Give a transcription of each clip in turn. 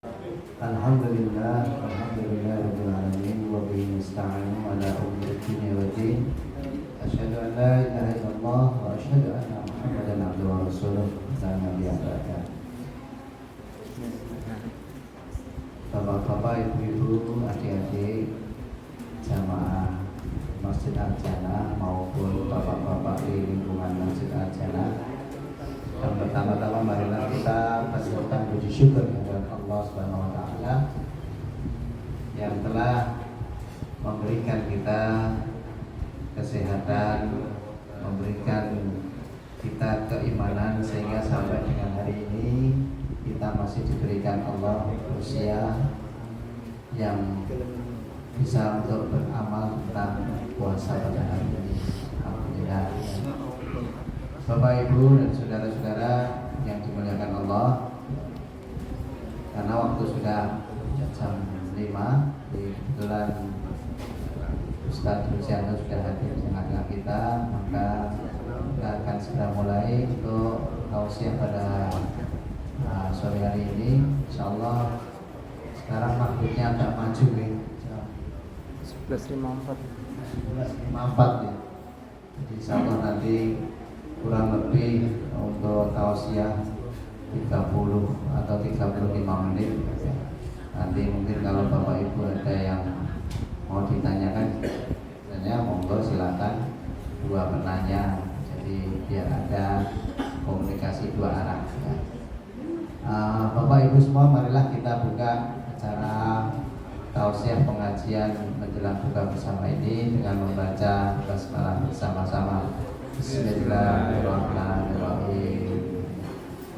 Alhamdulillah, alhamdulillah rabbil alamin wa bihi nasta'inu ala umuri dunya waddin. Asyhadu an la ilaha illallah wa asyhadu anna Muhammadan abduhu wa rasuluh. La nabiyya ba'da. Bapak-bapak, ibu-ibu, adik-adik jamaah Masjid Al-Jannah maupun bapak-bapak di lingkungan Masjid Al-Jannah, yang pertama-tama marilah kita panjatkan puji syukur kepada Allah Subhanahu wa taala yang telah memberikan kita kesehatan, memberikan kita keimanan sehingga sampai dengan hari ini kita masih diberikan Allah usia yang bisa untuk beramal tentang puasa pada hari ini. Alhamdulillah. Bapak, Ibu, dan saudara-saudara yang dimuliakan Allah, karena waktu sudah jam 5, kebetulan Ustadz Luciano sudah hadir di tengah-tengah kita, maka kita akan segera mulai untuk tausiah pada sore hari ini. Insyaallah sekarang waktunya agak maju nih. 11.54 ya. Jadi insyaallah nanti kurang lebih untuk tausiah 30 atau 35 menit. Nanti mungkin kalau Bapak Ibu ada yang mau ditanyakan, sebenarnya monggo silakan dua penanya. Jadi biar ada komunikasi dua arah. Bapak Ibu semua, marilah kita buka acara tausiah pengajian menjelang buka bersama ini dengan membaca basmalah bersama-sama. Bismillahirrahmanirrahim.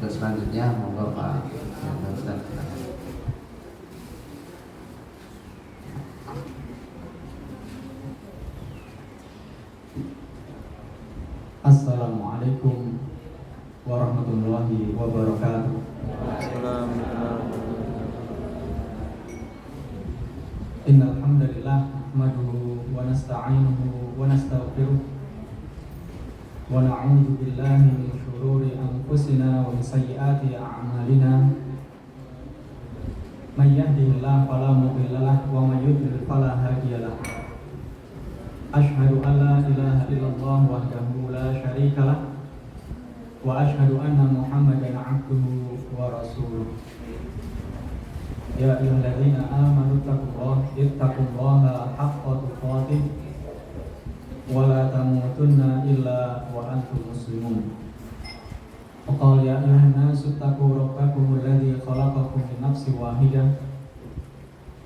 Untuk selanjutnya monggo Pak Ustaz. Assalamualaikum warahmatullahi wabarakatuh. Innal hamdalillah nahmaduhu wa nasta'inuhu wa nastaghfiruh wa na'udzu billahi min shururi anfusina wa min sayyiati a'malina. May yahdihillahu fala mudilla lahu wa may yudlil fala hadiya lahu. Asyhadu an la ilaha illallah wahdahu la syarika lah wa asyhadu anna Muhammadan 'abduhu wa rasuluh. Ya ayyuhalladzina amanu ittaqullaha haqqa tuqatih wa la tamutunna illa wa antum muslimun. Wa qala ya ayyuhan nasu ittaqu rabbakum alladzi khalaqakum min nafsin wahidah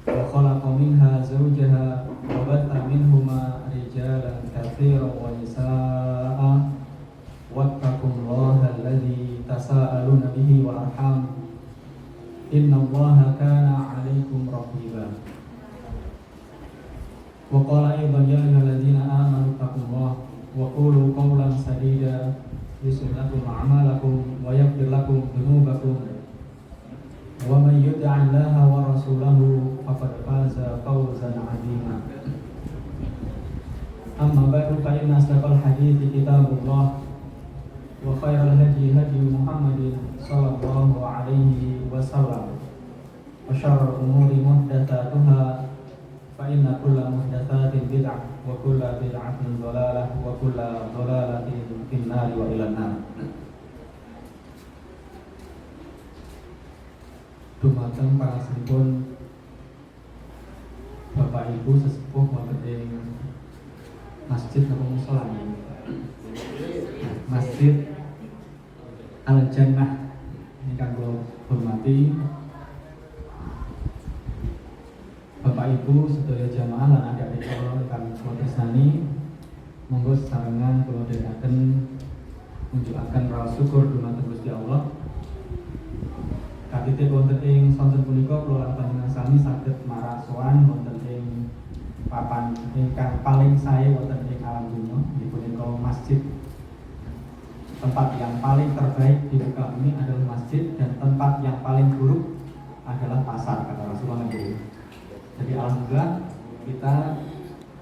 wa khalaqa minha zawjaha wa batha minhuma rijalan katsiran wa nisaa'a wattaqullaha alladzi tasaaluna bihi wal arham innallaha kana 'alaikum raqiba. Wa qala aidan ya ayyuhalladzina amanu taqullaha wa qulu qawlan sadida yuslih lakum a'malakum wa yaghfir lakum dhunubakum wa may yuti'illaha wa rasulahu faqad faza fawzan 'azima. Amma ba'du fa inna asdaqal hadithi kitabullah wa khairal hadi hadi Muhammadin sallallahu alaihi wasallam wa syarrul umuri muhdatsatuha fa inna kulla muhdatsatin bid'ah wa kulla bid'atin dhalalah wa kulla dhalalatin finnar wa ilan nar. Dumateng pangasinipun Bapak Ibu sesepuh wonten ing masjid napa musala Masjid Al-Jannah ingkang kula hormati Bapak Ibu sedaya jamaah lan adik-adik kula ingkang kula tresnani, monggo sesarengan kula dherekaken munjukaken raos syukur dumateng Gusti Allah. Katitih wonten ing sonten punika kula lan panjenengan sami saged marak sowan wonten ing papan ingkang paling sae wonten ing alam dunya, inggih punika masjid. Tempat yang paling terbaik di muka bumi adalah masjid, dan tempat yang paling buruk adalah pasar, kata Rasulullah SAW. Jadi alhamdulillah kita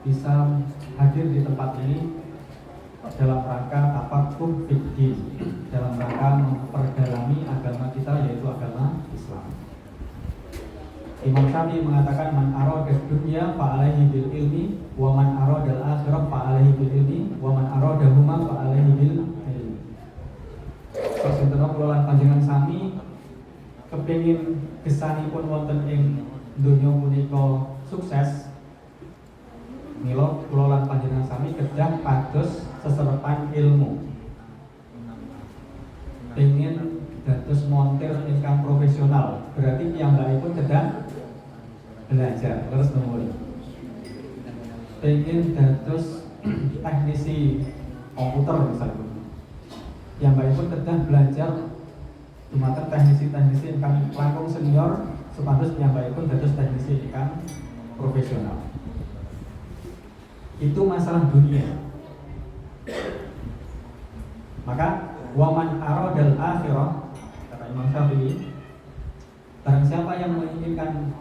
bisa hadir di tempat ini dalam rangka tafaqquh fiddin, dalam rangka memperdalami agama kita, yaitu agama Islam. Imam Syafi'i mengatakan man arada dunya fa alaihi bil ilmi wa man arada al akhirah fa alaihi bil ilmi wa man arada huma fa alaihi bil ilmi. Sesentono kula lan panjenengan sami kepengin gesanipun wonten ing donya punika sukses. Mila kula lan panjenengan sami kedah pados seserepan ilmu. Pengen dados montir ingkang profesional, berarti piyambakipun kedah belajar terus menerus. Pengen dados teknisi komputer misalnya, piyambakipun kedah belajar dumateng teknisi-teknisi ingkang langkung senior supados piyambakipun dados teknisi ingkang profesional. Itu masalah dunia. Maka waman aradal akhirah, kata Imam Syafi'i, barang siapa yang menginginkan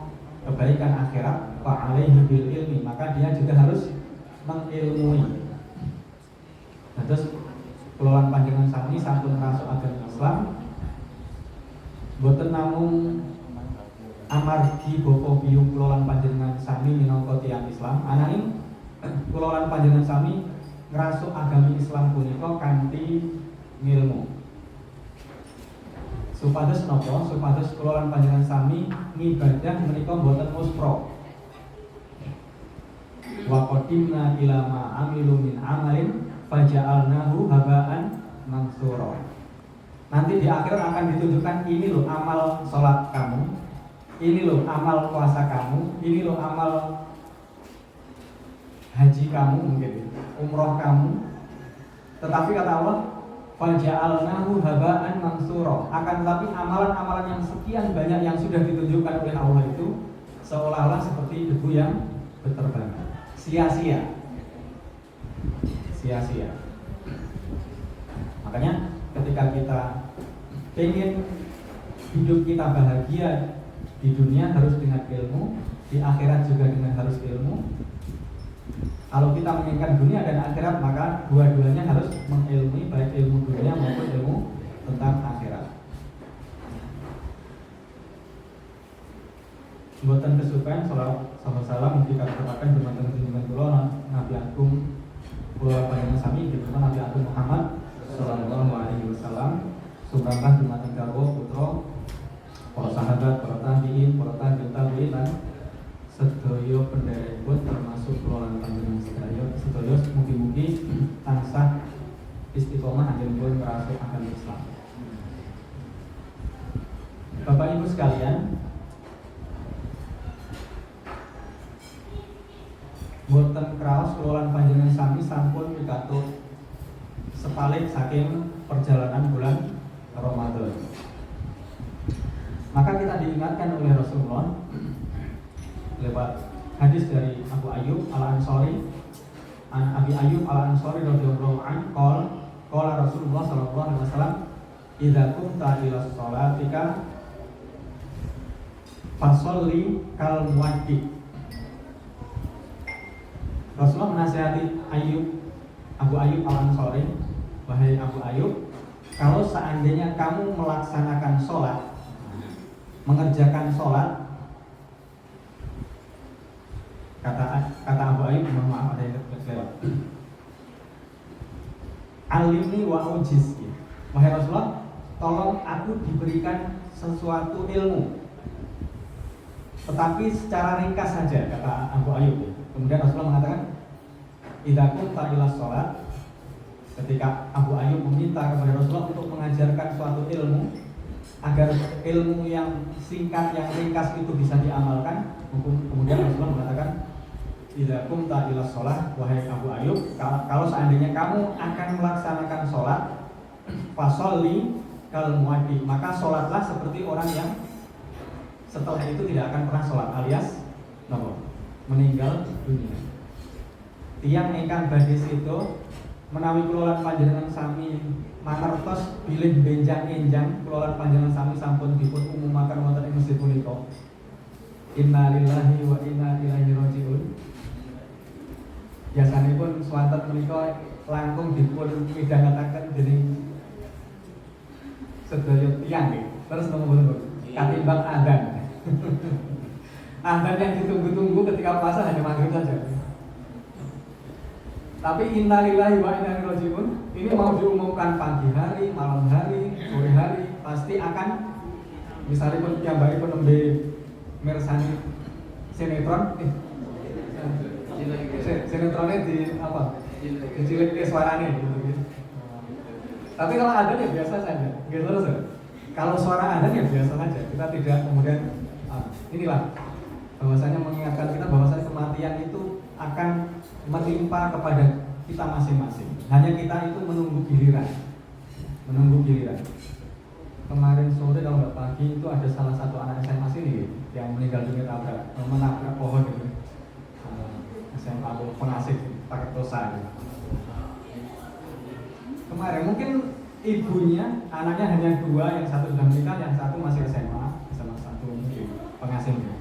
kebaikan akhirat, fa alaihi bil ilmi, maka dia juga harus mengilmui. Nah, terus kelolaan panjenengan sami sampun masuk agama Islam, boten namung amargi bapa biyung kelolaan panjenengan sami minangka tiyang Islam, ananging kelolaan panjenengan sami ngrasuk agama Islam punika kanthi ngilmu. Supados napa? Supados kula lan panjenengan sami ngibadah menika boten muspro. Wa qadimna ila ma amilu min amalin faja'alnahu haba'an mansura. Nanti di akhir akan ditunjukkan ini loh amal salat kamu, ini loh amal puasa kamu, ini loh amal haji kamu mungkin, umroh kamu. Tetapi kata Allah, faja'alnahu haba'an mansura. Akan tetapi amalan-amalan yang sekian banyak yang sudah ditunjukkan oleh Allah itu seolah-olah seperti debu yang berterbangan, sia-sia. Sia-sia. Makanya ketika kita ingin hidup kita bahagia di dunia harus dengan ilmu, di akhirat juga dengan harus ilmu. Kalau kita menginginkan dunia dan akhirat, maka dua-duanya harus mengilmui, baik ilmu dunia maupun ilmu tentang akhirat. Mboten kesupen salam kita katakan dumateng junjungan kula Nabi Agung kula panjenengan sami dipun Nabi Agung Muhammad sallallahu alaihi wasallam, sumrambah dumateng garwa putra para sahabat, para tabi'in, para tabi'in lan sedaya pendherekipun termasuk kula lan panjenengan sedaya mugi-mugi tansah istiqomah anjenipun ngrasuk agama Islam. Bapak Ibu sekalian, boten kraos kula lan panjenengan sami sampun pikantuk sepalik saking perjalanan bulan Ramadan. Maka kita diingatkan oleh Rasulullah lewat hadis dari Abu Ayyub Al-Ansari, an Abi Ayyub Al-Ansari radhiyallahu anhu qala Rasulullah sallallahu alaihi wasallam, idza qumta ila sholatika fasholli kal muwaddi. Rasulullah menasihati Abu Ayyub Al-Ansari, wahai Abu Ayyub, kalau seandainya kamu melaksanakan sholat, mengerjakan sholat, kata Abu Ayyub, mohon maaf ada yang terlewat, alimni wa ujiz. Wahai Rasulullah, tolong aku diberikan sesuatu ilmu, tetapi secara ringkas saja, kata Abu Ayyub. Kemudian Rasulullah mengatakan, idza qumta ila sholat, ketika Abu Ayyub meminta kepada Rasulullah untuk mengajarkan suatu ilmu agar ilmu yang singkat, yang ringkas itu bisa diamalkan, kemudian Rasulullah mengatakan, idza qumta ila sholat, wahai Abu Ayyub, kalau seandainya kamu akan melaksanakan sholat, fasholli kal muwaddi, maka sholatlah seperti orang yang setelah itu tidak akan pernah sholat, alias meninggal dunia. Tiang ingkang badhe itu menawi kula lan panjenengan sami mangertos bilih benjang-enjang kula lan panjenengan sami sampun dipun umumaken wonten ing masjid punika. Innalillahi wa inna ilaihi raji'un. Biasanipun swanten menika langkung dipun midhangetaken dening sedaya tiyang nggih. Terus nomor katimbang adzan. Azan yang ditunggu-tunggu ketika puasa hanya maghrib saja. Tapi innalillahi wa inna ilaihi raji'un ini mau diumumkan pagi hari, malam hari, sore hari pasti akan misalnya pun yang baik pun nembe mirsani sinetron sinetronnya di apa? Dicilik ke suaranya gitu. Tapi kalau adzan ya biasa saja. Gitu terus. Kalau suara adzan ya biasa saja. Kita tidak kemudian inilah bahwasanya mengingatkan kita bahwasanya kematian itu akan menimpa kepada kita masing-masing. Hanya kita itu menunggu giliran. Kemarin sore kalau nggak pagi itu ada salah satu anak SMA sini yang meninggal dunia menabrak pohon itu. SMA pengasih pakai tosa. Kemarin mungkin ibunya, anaknya hanya 2, yang satu sudah menikah, yang satu masih SMA satu mungkin pengasihnya.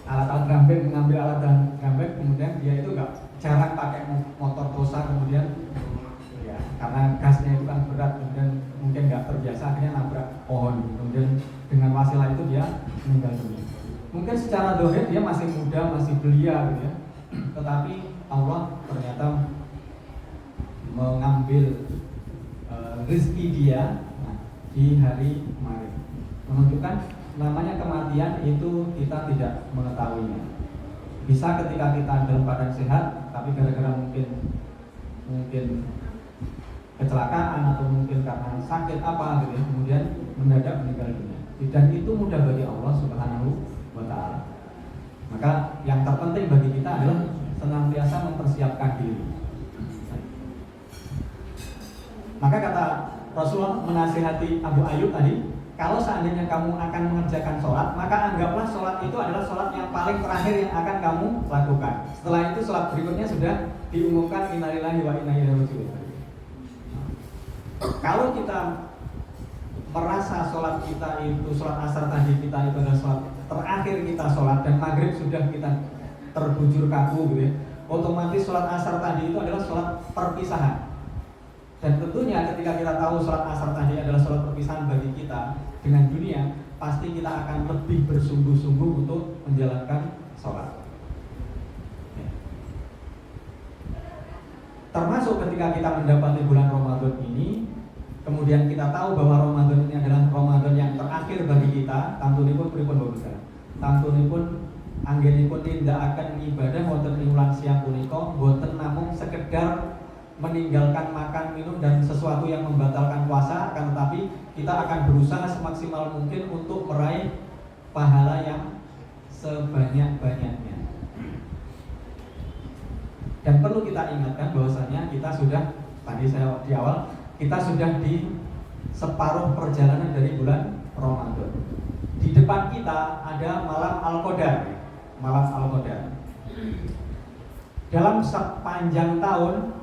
Alat-alat drum band, mengambil alat drum band, kemudian dia itu jarang pakai motor tosa, kemudian ya karena gasnya itu kan berat, kemudian mungkin nggak terbiasa akhirnya nabrak pohon, kemudian dengan wasilah itu dia meninggal dunia. Mungkin secara dohir dia masih muda, masih belia gitu ya, tetapi Allah ternyata mengambil rezeki dia di hari kemarin, menunjukkan namanya kematian itu kita tidak mengetahuinya. Bisa ketika kita dalam keadaan sehat, tapi gara-gara mungkin kecelakaan atau mungkin karena sakit apa gitu ya, kemudian mendadak meninggal dunia. Dan itu mudah bagi Allah Subhanahu wa Ta'ala. Maka yang terpenting bagi kita adalah senantiasa mempersiapkan diri. Maka kata Rasulullah menasihati Abu Ayyub tadi, kalau seandainya kamu akan mengerjakan sholat, maka anggaplah sholat itu adalah sholat yang paling terakhir yang akan kamu lakukan. Setelah itu sholat berikutnya sudah diumumkan innalillahi wa inna ilaihi raji'un. Kalau kita merasa sholat kita itu, sholat asar tadi kita itu adalah sholat terakhir kita sholat, dan maghrib sudah kita terbujur kaku gitu ya, otomatis sholat asar tadi itu adalah sholat perpisahan. Dan tentunya ketika kita tahu sholat asar tadi adalah sholat perpisahan bagi kita dengan dunia, pasti kita akan lebih bersungguh-sungguh untuk menjalankan sholat. Termasuk ketika kita mendapati bulan Ramadan ini, kemudian kita tahu bahwa Ramadan ini adalah Ramadan yang terakhir bagi kita, tantunipun pripun bagus. Tantunipun anggenipun tidak akan ibadah wonten ing wulan siang punika boten namung sekedar meninggalkan makan, minum, dan sesuatu yang membatalkan puasa, akan tetapi kita akan berusaha semaksimal mungkin untuk meraih pahala yang sebanyak-banyaknya. Dan perlu kita ingatkan bahwasanya kita sudah, tadi saya di awal, kita sudah di separuh perjalanan dari bulan Ramadan. Di depan kita ada malam Al-Qadar. Malam Al-Qadar. Dalam sepanjang tahun,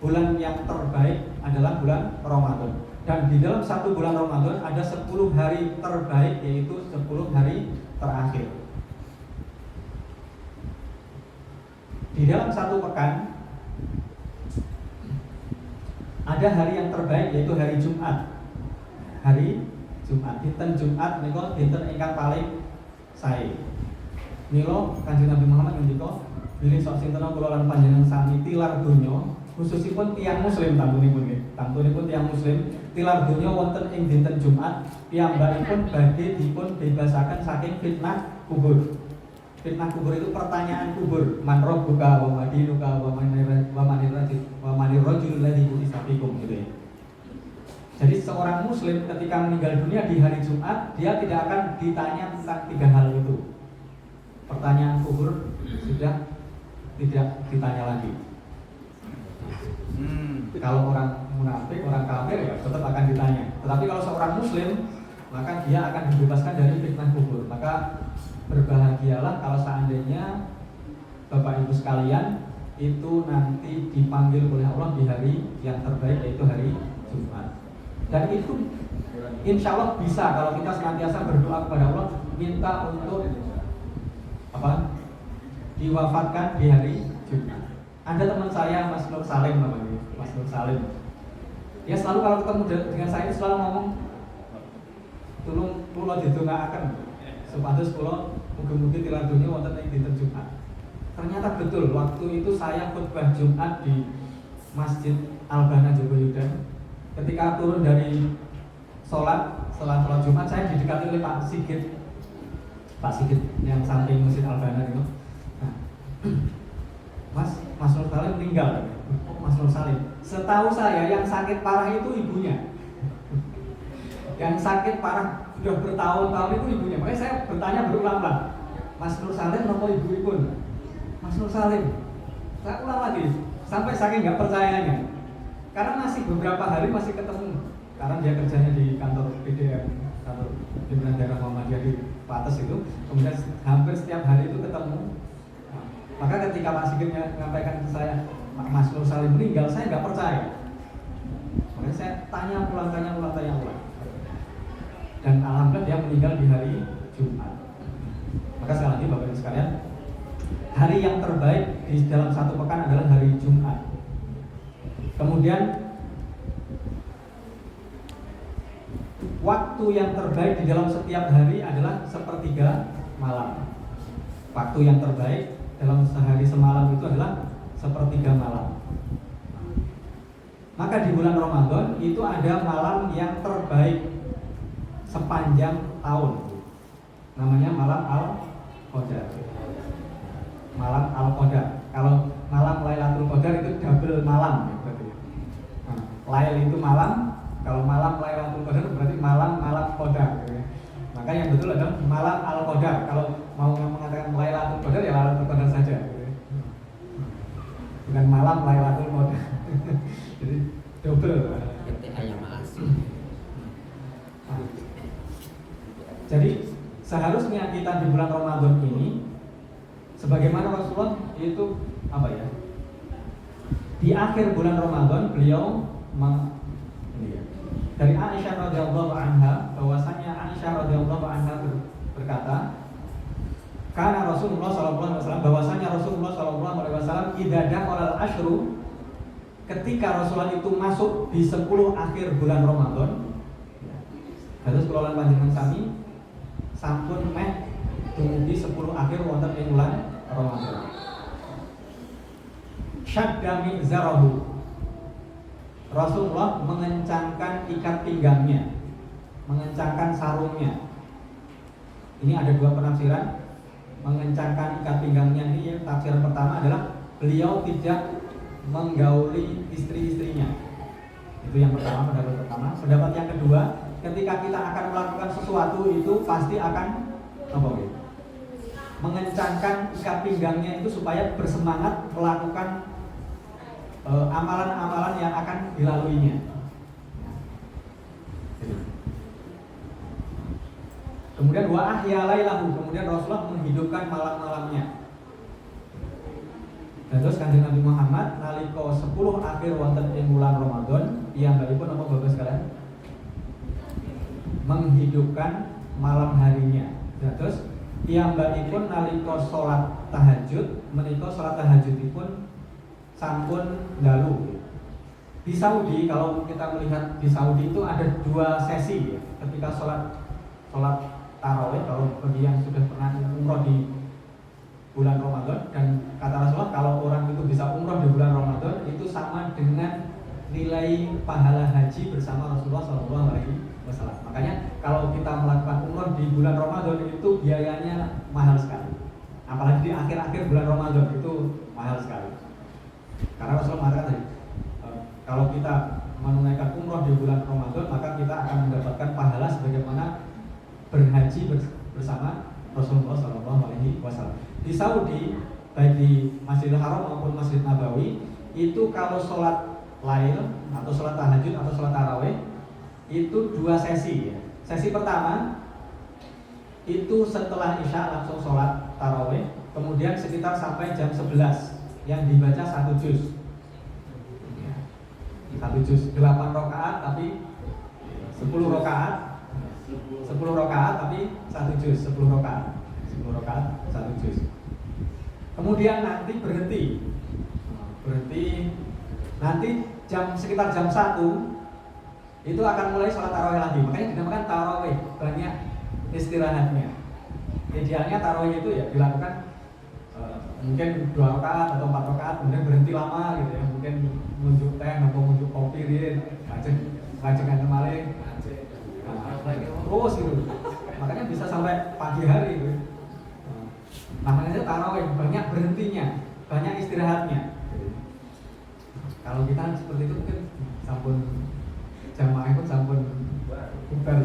bulan yang terbaik adalah bulan Ramadan. Dan di dalam satu bulan Ramadan ada 10 hari terbaik, yaitu 10 hari terakhir. Di dalam satu pekan ada hari yang terbaik, yaitu hari Jumat. Hari Jumat, dinten Jumat menika dinten ingkang paling sae. Mila Kanjeng Nabi Muhammad ngendika, bilih sok sinten kula lan panjenengan sami tilar donya, khususipun tiyang muslim tantunipun nggih. Tantunipun tiyang muslim tilar donya wonten ing dinten Jumat, piyambakipun badhe dipun bebasaken saking fitnah kubur. Fitnah kubur itu pertanyaan kubur, man rabbuka wa madinuka wa manir rajul ladzi bu'itsa fikum gitu ya. Jadi seorang muslim ketika meninggal dunia di hari Jumat, dia tidak akan ditanya tentang 3 hal itu. Pertanyaan kubur sudah tidak ditanya lagi. Kalau orang munafik, orang kafir ya tetap akan ditanya. Tetapi kalau seorang muslim, maka dia akan dibebaskan dari fitnah kubur. Maka berbahagialah kalau seandainya Bapak Ibu sekalian itu nanti dipanggil oleh Allah di hari yang terbaik, yaitu hari Jumat. Dan itu insya Allah bisa kalau kita senantiasa berdoa kepada Allah, minta untuk diwafatkan di hari Jumat. Ada teman saya, Mas Nur Salim namanya, Mas Nur Salim. Ya selalu kalau ketemu dengan saya selalu ngomong, tolong kula didongaaken supados kula mugi-mugi tilar donya wonten ing dinten Jumat. Ternyata betul waktu itu saya khutbah Jumat di Masjid Albana Jogoyudan. Ketika turun dari setelah sholat Jumat saya didekati oleh Pak Sigit yang samping Masjid Albana itu. Nah, Mas Nur Salim meninggal. Mas Nur Salim. Setahu saya yang sakit parah itu ibunya. Yang sakit parah sudah bertahun-tahun itu ibunya. Makanya saya bertanya berulang-ulang. Mas Nur Salim atau ibu pun? Mas Nur Salim. Saya ulang lagi sampai saking nggak percayanya. Karena masih beberapa hari masih ketemu. Karena dia kerjanya di kantor PDM, kantor pimpinan daerah Muhammadiyah di Pates itu. Kemudian hampir setiap hari itu ketemu. Maka ketika Pak Sigit menyampaikan ke saya, Mas Nur Salim meninggal, saya nggak percaya. Makanya saya tanya ulang. Dan alhamdulillah dia meninggal di hari Jumat. Maka sekali lagi Bapak Ibu sekalian, hari yang terbaik di dalam satu pekan adalah hari Jumat. Kemudian waktu yang terbaik di dalam setiap hari adalah sepertiga malam. Waktu yang terbaik dalam sehari semalam itu adalah sepertiga malam. Maka di bulan Ramadan itu ada malam yang terbaik sepanjang tahun. Namanya malam Al-Qadar. Malam Al-Qadar. Kalau malam Lailatul Qadar itu double malam ya, berarti. Nah, Lail itu malam, kalau malam Lailatul Qadar berarti malam Qadar. Ya. Maka yang betul adalah malam Al-Qadar. Kalau mau mengatakan Lailatul Qadar ya Lailatul Qadar saja. Ya. Bukan malam Lailatul Qadar. Jadi double. Jadi seharusnya kita di bulan Ramadan ini sebagaimana Rasulullah itu apa ya? Di akhir bulan Ramadan beliau dari Aisyah radhiyallahu anha bahwasanya Aisyah radhiyallahu anha berkata, karena Rasulullah sallallahu alaihi wasallam bahwasanya Rasulullah sallallahu alaihi wasallam idza dakhala al-ashru, ketika Rasulullah itu masuk di 10 akhir bulan Ramadan. Terus kula lan panjenengan sami sampun meh dumugi 10 akhir wonten ing bulan Ramadan. Syadda mi'zarahu, Rasulullah mengencangkan ikat pinggangnya, mengencangkan sarungnya. Ini ada dua penafsiran. Mengencangkan ikat pinggangnya ini, tafsiran pertama adalah beliau tidak menggauli istri-istrinya. Itu yang pertama, pendapat pertama. Pendapat yang kedua, ketika kita akan melakukan sesuatu itu pasti akan mengencangkan ikat pinggangnya itu supaya bersemangat melakukan amalan-amalan yang akan dilaluinya. Kemudian wa ahya lailahu, kemudian Rasulullah menghidupkan malam-malamnya. Dan terus Kanjeng Nabi Muhammad nalika 10 akhir wonten ing bulan Ramadan, piyambakipun apa Bapak sekalian? Menghidupkan malam harinya. Dan terus piyambakipun nalika salat tahajud, menika salat tahajudipun sampun dalu. Di Saudi, kalau kita melihat di Saudi itu ada 2 sesi ya, ketika salat tarawih. Kalau bagi yang sudah pernah umroh di bulan Ramadan, dan kata Rasulullah kalau orang itu bisa umroh di bulan Ramadan itu sama dengan nilai pahala haji bersama Rasulullah SAW. Makanya kalau kita melakukan umroh di bulan Ramadan itu biayanya mahal sekali. Apalagi di akhir-akhir bulan Ramadan itu mahal sekali. Karena Rasulullah mengatakan tadi, kalau kita menunaikan umroh di bulan Ramadan maka kita akan mendapatkan pahala sebagaimana berhaji bersama Rasulullah SAW. Di Saudi, baik di Masjidil Haram maupun Masjid Nabawi, itu kalau sholat lail atau sholat tahajud atau sholat tarawih itu 2 sesi. Sesi pertama itu setelah Isya langsung sholat tarawih, kemudian sekitar sampai jam 11 yang dibaca 1 juz. 1 juz 8 rakaat tapi 10 rakaat 10 rakaat tapi 1 juz, 10 rakaat 1 juz. Kemudian nanti berhenti nanti sekitar jam 1 itu akan mulai sholat tarawih lagi. Makanya dinamakan tarawih, banyak istirahatnya. Idealnya tarawih itu ya dilakukan mungkin 2 rakaat atau 4 rakaat, kemudian berhenti lama gitu ya, mungkin ngunjuk teh atau ngunjuk kopi dia ngajengan kemarin terus gitu, makanya bisa sampai pagi hari gitu. Namanya itu tarawih, banyak berhentinya, banyak istirahatnya. Kalau kita seperti itu mungkin sampun jamaah pun sampun bubar.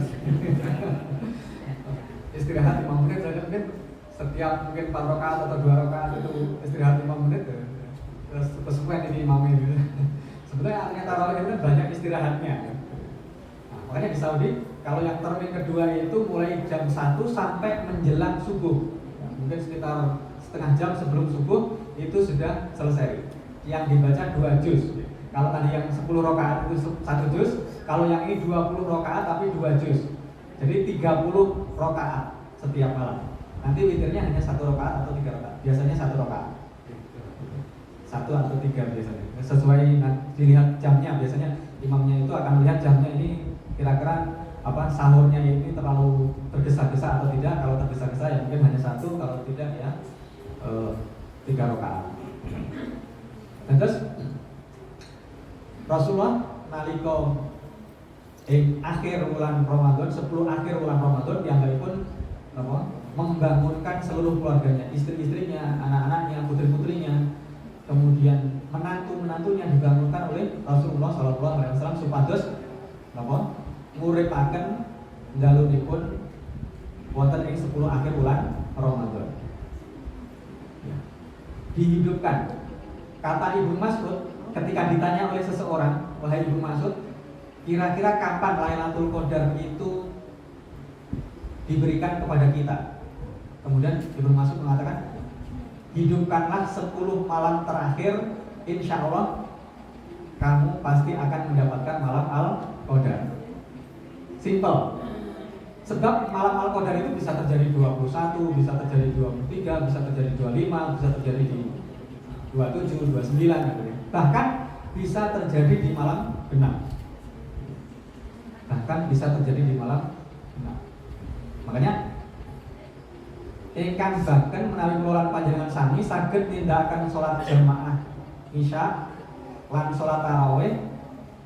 Istirahat 5 menit saja mungkin setiap mungkin 4 rakaat atau 2 rakaat itu istirahat 5 menit terus kesukaan ini imamnya gitu. Sebenarnya artinya tarawih itu kan banyak istirahatnya. Nah, makanya di Saudi kalau yang termin kedua itu mulai jam 1 sampai menjelang subuh. Ya, mungkin sekitar setengah jam sebelum subuh itu sudah selesai. Yang dibaca 2 juz. Kalau tadi yang 10 rakaat itu 1 juz, kalau yang ini 20 rakaat tapi 2 juz. Jadi 30 rakaat setiap malam. Nanti witirnya hanya 1 rakaat atau 3 rakaat. Biasanya 1 rakaat. 1 atau 3 biasanya. Sesuai dilihat jamnya, biasanya imamnya itu akan melihat jamnya ini kira-kira sahurnya ini terlalu tergesa-gesa atau tidak. Kalau tergesa-gesa ya mungkin hanya 1, kalau tidak ya 3 rakaat. Dan terus Rasulullah nalika akhir bulan Ramadan, 10 akhir bulan Ramadan yang pun membangunkan seluruh keluarganya, istri-istrinya, anak-anaknya, putri-putrinya, kemudian menantu-menantunya dibangunkan oleh Rasulullah SAW supados nguripaken dalunipun wonten ing 10 akhir bulan Ramadan. Dihidupkan. Kata Ibnu Mas'ud ketika ditanya oleh seseorang, wahai Ibnu Mas'ud, kira-kira kapan Lailatul Qadar itu diberikan kepada kita? Kemudian Ibnu Mas'ud mengatakan, hidupkanlah 10 malam terakhir, insya Allah kamu pasti akan mendapatkan malam Al-Qadar. Simple. Sebab malam Al-Qadar itu bisa terjadi 21, bisa terjadi 23, bisa terjadi 25, bisa terjadi di 27, 29 gitu. Bahkan bisa terjadi di malam genap. Makanya ingkang saged menawi kula panjenengan sami saged nindakaken salat jamaah Isya lan salat tarawih.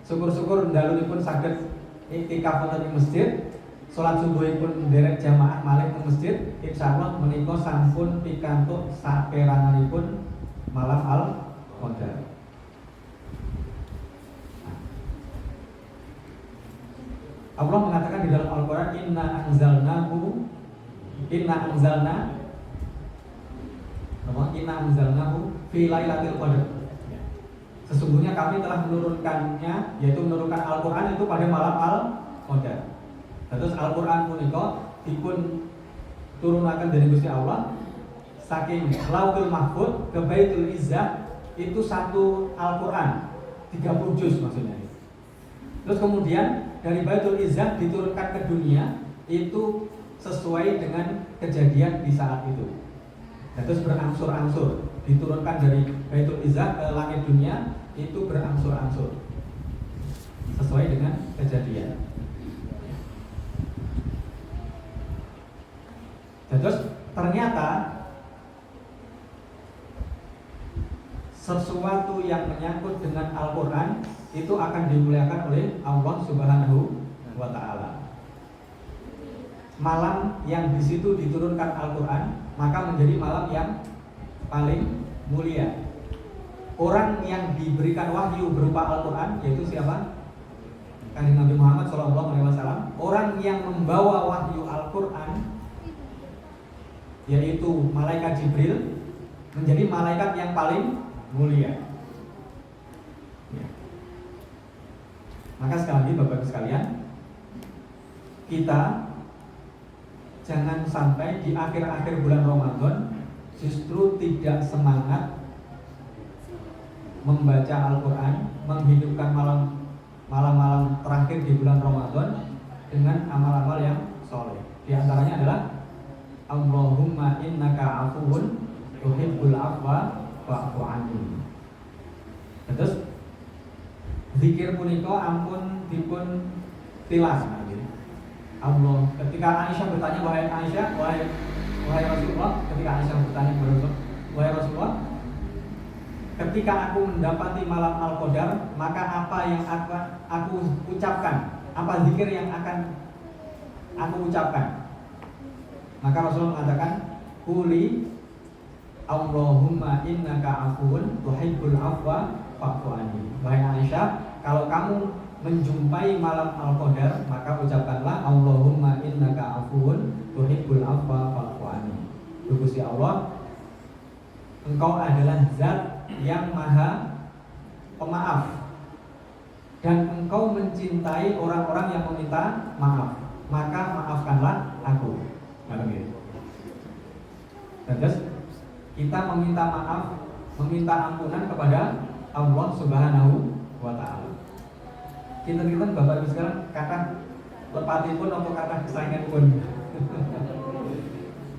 Syukur-syukur ndalunipun saged iktikaf wonten ing masjid, salat subuhipun nderek jamaah malih ing masjid, insyaallah menika sampun pikantuk saperanganipun malam Al-Qadar. Allah mengatakan di dalam Al-Quran, Inna anzalnahu fi lailatul qadar. Sesungguhnya kami telah menurunkannya, yaitu menurunkan Al-Quran itu pada malam Al-Qadar. Terus Al-Quran punika dipun turunaken dari Gusti Allah saking Lauhul Mahfuz ke Baitul Izzah, itu satu Al-Quran 30 juz maksudnya. Terus kemudian dari Baitul Izzah diturunkan ke dunia itu sesuai dengan kejadian di saat itu. Dan terus berangsur-angsur diturunkan dari Baitul Izzah ke langit dunia itu berangsur-angsur sesuai dengan kejadian. Dan terus ternyata sesuatu yang menyangkut dengan Al-Quran itu akan dimuliakan oleh Allah Subhanahu wa Ta'ala. Malam yang di situ diturunkan Al-Quran maka menjadi malam yang paling mulia. Orang yang diberikan wahyu berupa Al-Quran yaitu siapa? Kanjeng Nabi Muhammad SAW. Orang yang membawa wahyu Al-Quran yaitu malaikat Jibril menjadi malaikat yang paling mulia. Maka sekali lagi Bapak-Ibu sekalian, kita jangan sampai di akhir-akhir bulan Ramadan justru tidak semangat membaca Al-Quran, menghidupkan malam-malam terakhir di bulan Ramadan dengan amal-amal yang soleh. Di antaranya adalah Allahumma innaka afuwun tuhibbul afwa fa'fu anni. Terus zikir punika ampun dipun tilas. Allah, ketika Aisyah bertanya, wahai Aisyah, wahai Rasulullah, ketika Aisyah bertanya kepada Rasulullah, wahai Rasulullah, ketika aku mendapati malam Al-Qadar, maka apa yang aku ucapkan? Apa zikir yang akan aku ucapkan? Maka Rasulullah mengatakan, Quli Allahumma innaka afuwun tuhibbul afwa fa'fu anni. Wahai Aisyah, kalau kamu menjumpai malam Al-Qadar, maka ucapkanlah Allahumma innaka afuwun tuhibbul afwa fa'fu anni. Gusti Allah, Engkau adalah zat yang maha pemaaf, dan Engkau mencintai orang-orang yang meminta maaf, maka maafkanlah aku. Dan terus kita meminta maaf, meminta ampunan kepada Allah Subhanahu wa Ta'ala. Kita Bapak Ibu sekarang kata lepati pun atau kata kesayangan pun.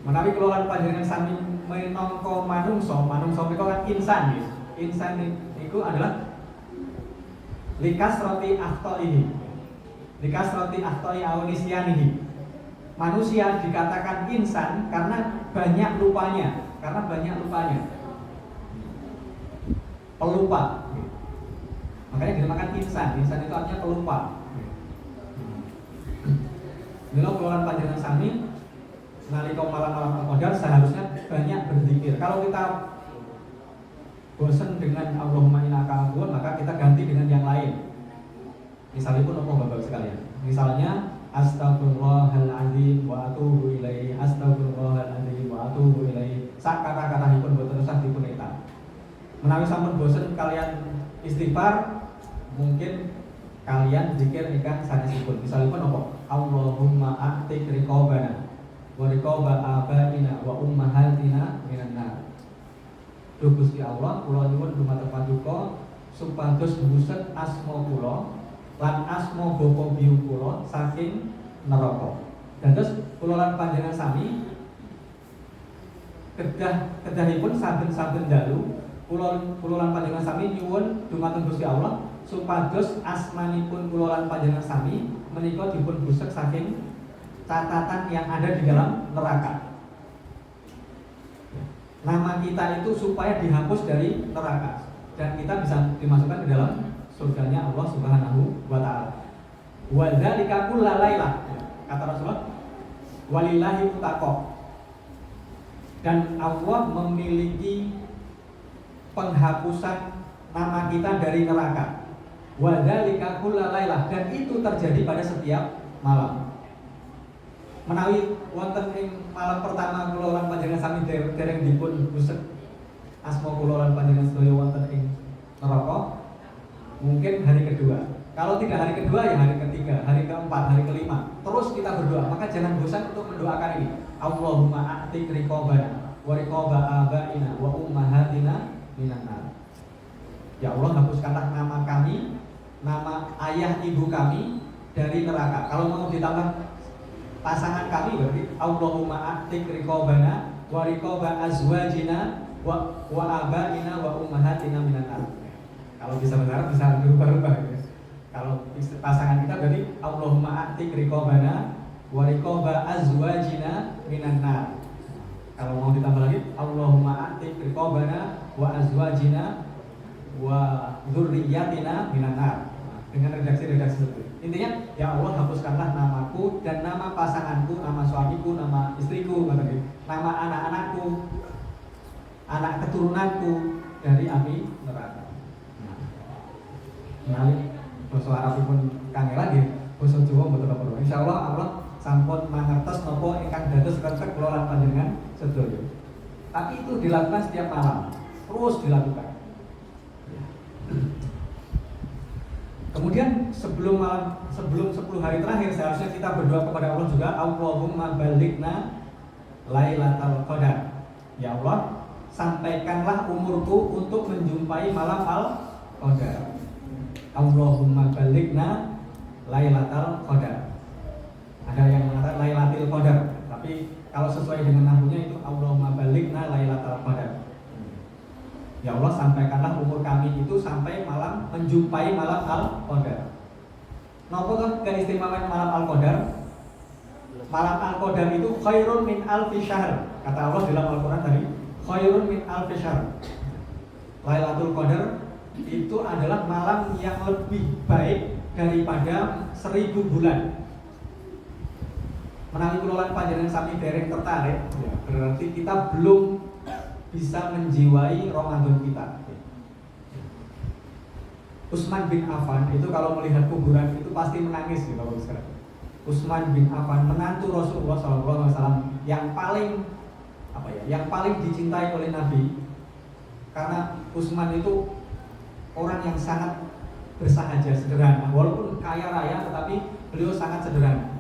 Menawi kelolaan panjenengan sami menongko manungso itu kan insan ya. Insan itu adalah likas roti akto ini. Likas roti akto aunisianihi. Manusia dikatakan insan karena banyak lupanya. Pelupa. Makanya dinamakan insan. Insan itu artinya pelupa. Mila keluaran panjenengan sami nalika malam-malam Al-Qadar seharusnya banyak berzikir. Kalau kita bosan dengan Allahumma innaka afuwun, maka kita ganti dengan yang lain. Misalnya pun apa Bapak sekalian? Misalnya Astagfirullahaladzim wa atubu ilaihi, Astagfirullahaladzim wa atubu ilaihi. Sak kata-katahipun boten usah dipun eta. Menawi sampun bosen kalian istighfar, mungkin kalian zikir ingkang sanesipun. Misalipun apa? Allahumma a'tik riqabana wa riqaba abaina wa ummahatina minan nar. Duh Gusti Allah, kula nyuwun dumateng paduka supados mbuset asma kula lan asma bapa biyu kula saking neraka. Dan terus kula lan panjenengan sami kedahipun saben-saben dalu kula lan panjenengan sami nyuwun dumateng Gusti Allah supados asmanipun kula lan panjenengan sami menika dipun busek saking catatan yang ada di dalam neraka. Nama kita itu supaya dihapus dari neraka dan kita bisa dimasukkan ke dalam surganya Allah Subhanahu wa Ta'ala. Wa dzalika kullalailah, kata Rasulullah, walillahi utaqo. Dan Allah memiliki penghapusan nama kita dari neraka. Wa dzalika kullalailah, dan itu terjadi pada setiap malam. Menawi wonten ing malam pertama kula lan panjenengan sami dereng dipun busek asma kula lan panjenengan sedaya wonten ing neraka, mungkin hari kedua. Kalau tidak hari kedua ya hari ketiga, hari keempat, hari kelima. Terus kita berdoa, maka jangan bosan untuk mendoakan ini. Allahumma a'tik riqabana wa riqaba abaina wa ummahatina minan nar. Ya Allah, hapuskanlah nama kami, nama ayah ibu kami dari neraka. Kalau mau ditambah pasangan kami berarti Allahumma a'tik riqabana wa riqaba azwajina wa abaina wa ummahatina minan nar. Kalau bisa benar bisa berubah-ubah ya. Kalau pasangan kita berarti Allahumma a'tik riqabana wa riqaba azwajina minan nar. Kalau mau ditambah lagi Allahumma a'tik riqabana wa azwajina wa dzurriyyatina minan nar. Dengan redaksi-redaksi seperti itu. Intinya, ya Allah, hapuskanlah namaku dan nama pasanganku, nama suamiku, nama istriku, nama anak-anakku, anak keturunanku dari api neraka. Nah, basa Arab pun kangelan nggih, basa Jawa mboten apa-apa. Insyaallah Allah sampun mangertos napa ingkang dados resep kula lan panjenengan sedaya. Tapi itu dilakukan setiap malam, terus dilakukan. Kemudian sebelum 10 hari terakhir seharusnya kita berdoa kepada Allah juga, Allahumma balighna lailatal qadar. Ya Allah, sampaikanlah umurku untuk menjumpai malam al-qadar. Allahumma balighna lailatal qadar. Ada yang mengatakan lailatul qadar, tapi kalau sesuai dengan nahwunya itu Allahumma balighna lailatal qadar. Ya Allah, sampaikanlah umur kami itu sampai malam menjumpai malam Al-Qadar. Napa kok keistimewaan malam Al-Qadar? Malam Al-Qadar itu khairun min alfi syahr. Kata Allah dalam Al-Qur'an tadi, khairun min alfi syahr. Lailatul Qadar itu adalah malam yang lebih baik daripada 1000 bulan. Menawi kula lan panjenengan sami dereng tertarik, ya, berarti kita belum bisa menjiwai Ramadan kita. Utsman bin Affan itu kalau melihat kuburan itu pasti menangis gitu Bapak sekalian. Utsman bin Affan menantu Rasulullah SAW yang paling yang paling dicintai oleh Nabi, karena Utsman itu orang yang sangat bersahaja, sederhana, walaupun kaya raya tetapi beliau sangat sederhana.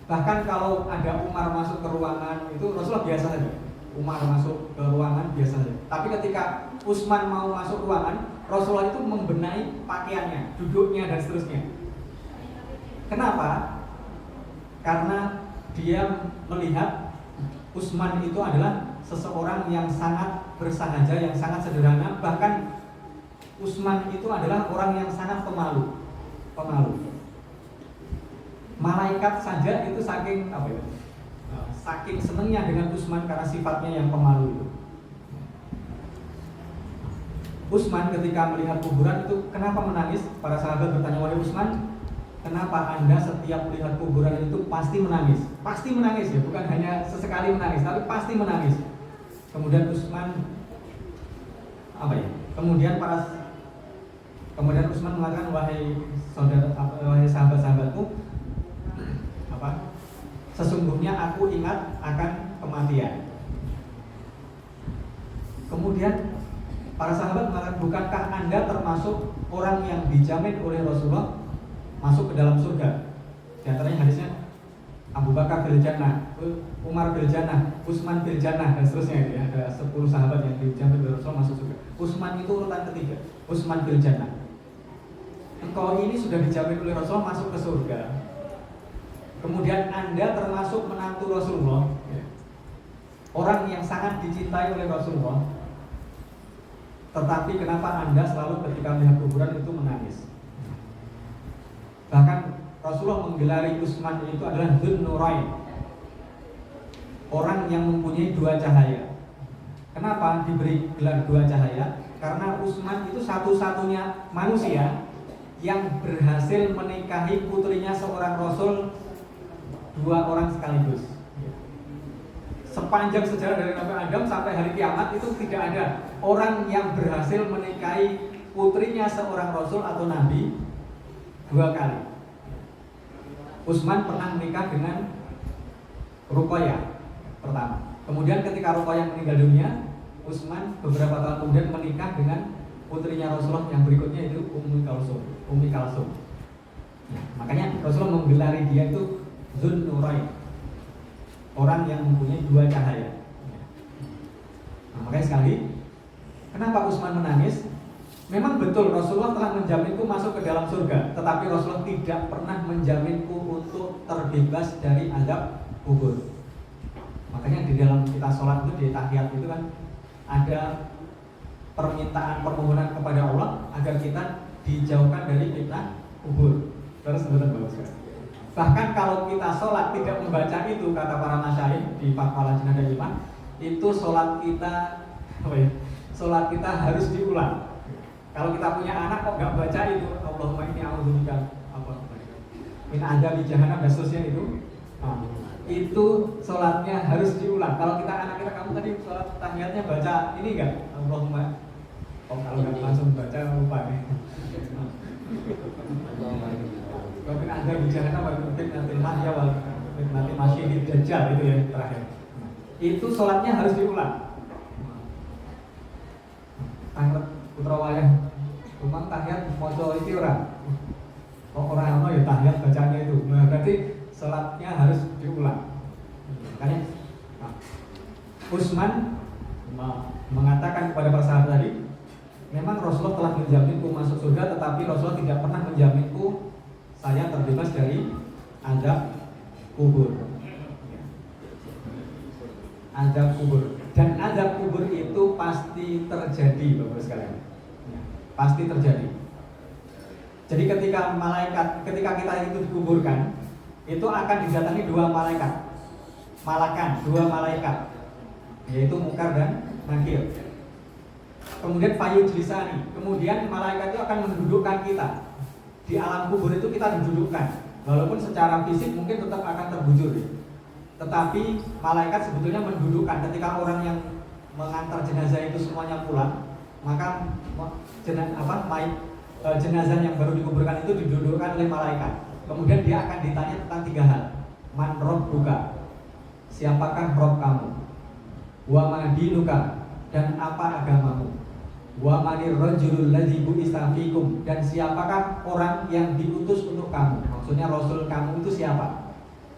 Bahkan kalau ada Umar masuk ke ruangan itu Rasulullah biasa saja. Umar masuk ke ruangan biasa saja. Tapi ketika Utsman mau masuk ruangan, Rasulullah itu membenahi pakaiannya, duduknya dan seterusnya. Kenapa? Karena dia melihat Utsman itu adalah seseorang yang sangat bersahaja, yang sangat sederhana. Bahkan Utsman itu adalah orang yang sangat pemalu. Malaikat saja itu saking saking senangnya dengan Utsman karena sifatnya yang pemalu itu. Utsman ketika melihat kuburan itu kenapa menangis? Para sahabat bertanya, wahai Utsman, kenapa Anda setiap melihat kuburan itu pasti menangis? Pasti menangis ya, bukan hanya sesekali menangis, tapi pasti menangis. Kemudian Utsman Kemudian Utsman mengatakan, wahai sahabat-sahabatku, sesungguhnya aku ingat akan kematian. Kemudian para sahabat mengatakan, bukankah Anda termasuk orang yang dijamin oleh Rasulullah masuk ke dalam surga? Di antaranya hadisnya Abu Bakar bil Jannah, Umar bil Jannah, Utsman bil Jannah dan seterusnya ya. Ada 10 sahabat yang dijamin oleh Rasulullah masuk surga. Utsman itu urutan ketiga, Utsman bil Jannah. Engkau ini sudah dijamin oleh Rasulullah masuk ke surga. Kemudian Anda termasuk menantu Rasulullah, orang yang sangat dicintai oleh Rasulullah. Tetapi kenapa Anda selalu ketika melihat kuburan itu menangis? Bahkan Rasulullah menggelari Utsman itu adalah Dzun Nurain, orang yang mempunyai 2 cahaya. Kenapa diberi gelar 2 cahaya? Karena Utsman itu satu-satunya manusia yang berhasil menikahi putrinya seorang Rasul 2 orang sekaligus. Sepanjang sejarah dari Nabi Adam sampai hari kiamat itu tidak ada orang yang berhasil menikahi putrinya seorang Rasul atau Nabi 2 kali. Utsman pernah menikah dengan Ruqayyah pertama. Kemudian ketika Ruqayyah meninggal dunia, Utsman beberapa tahun kemudian menikah dengan putrinya Rasulullah yang berikutnya itu Ummi Kalsum. Nah, makanya Rasulullah menggelari dia itu Dzun Nurain, orang yang mempunyai 2 cahaya. Nah, makanya sekali, kenapa Utsman menangis? Memang betul Rasulullah telah menjaminku masuk ke dalam surga, tetapi Rasulullah tidak pernah menjaminku untuk terbebas dari azab kubur. Makanya di dalam kita sholat itu, di tahiyat itu kan ada permohonan kepada Allah agar kita dijauhkan dari fitnah kubur. Terus benar bagus kan? Bahkan kalau kita sholat tidak membaca itu, kata para masyayikh di Fatwa Lajnah Daimah, itu sholat kita harus diulang. Kalau kita punya anak kok nggak baca itu, Allahumma inni a'udzubika min adzabi jahannam dan seterusnya itu sholatnya harus diulang. Kalau kita anak kita, kamu tadi sholat tahiyatnya baca ini enggak? Allahumma, kalau nggak langsung baca lupa nih. Mungkin ada bicara apa mungkin nanti mahya wal nanti masih di dajjal itu ya terakhir. Itu sholatnya harus diulang. Tanglet putra wayah, rumah tahiyat moco itu orang. Orang ya tahiyat bacanya itu. Nah, berarti sholatnya harus diulang. Makanya Utsman mengatakan kepada para sahabat tadi, memang Rasulullah telah menjaminku masuk surga, tetapi Rasulullah tidak pernah menjaminku saya terbebas dari azab kubur. Azab kubur. Dan azab kubur itu pasti terjadi, Bapak sekalian. Pasti terjadi. Jadi ketika kita itu dikuburkan, itu akan didatangi dua malaikat, yaitu Munkar dan Nakir. Kemudian fayujlisani, kemudian malaikat itu akan mendudukkan kita di alam kubur. Itu kita didudukkan, walaupun secara fisik mungkin tetap akan terbujur, tetapi malaikat sebetulnya mendudukkan. Ketika orang yang mengantar jenazah itu semuanya pulang, maka jenazah yang baru dikuburkan itu didudukkan oleh malaikat. Kemudian dia akan ditanya tentang 3 hal. Man rabbuka, siapakah Rob kamu? Wa ma dinuka, dan apa agamamu? Wa manir rajulul ladzi bu'itsa fikum, dan siapakah orang yang diutus untuk kamu? Maksudnya rasul kamu itu siapa?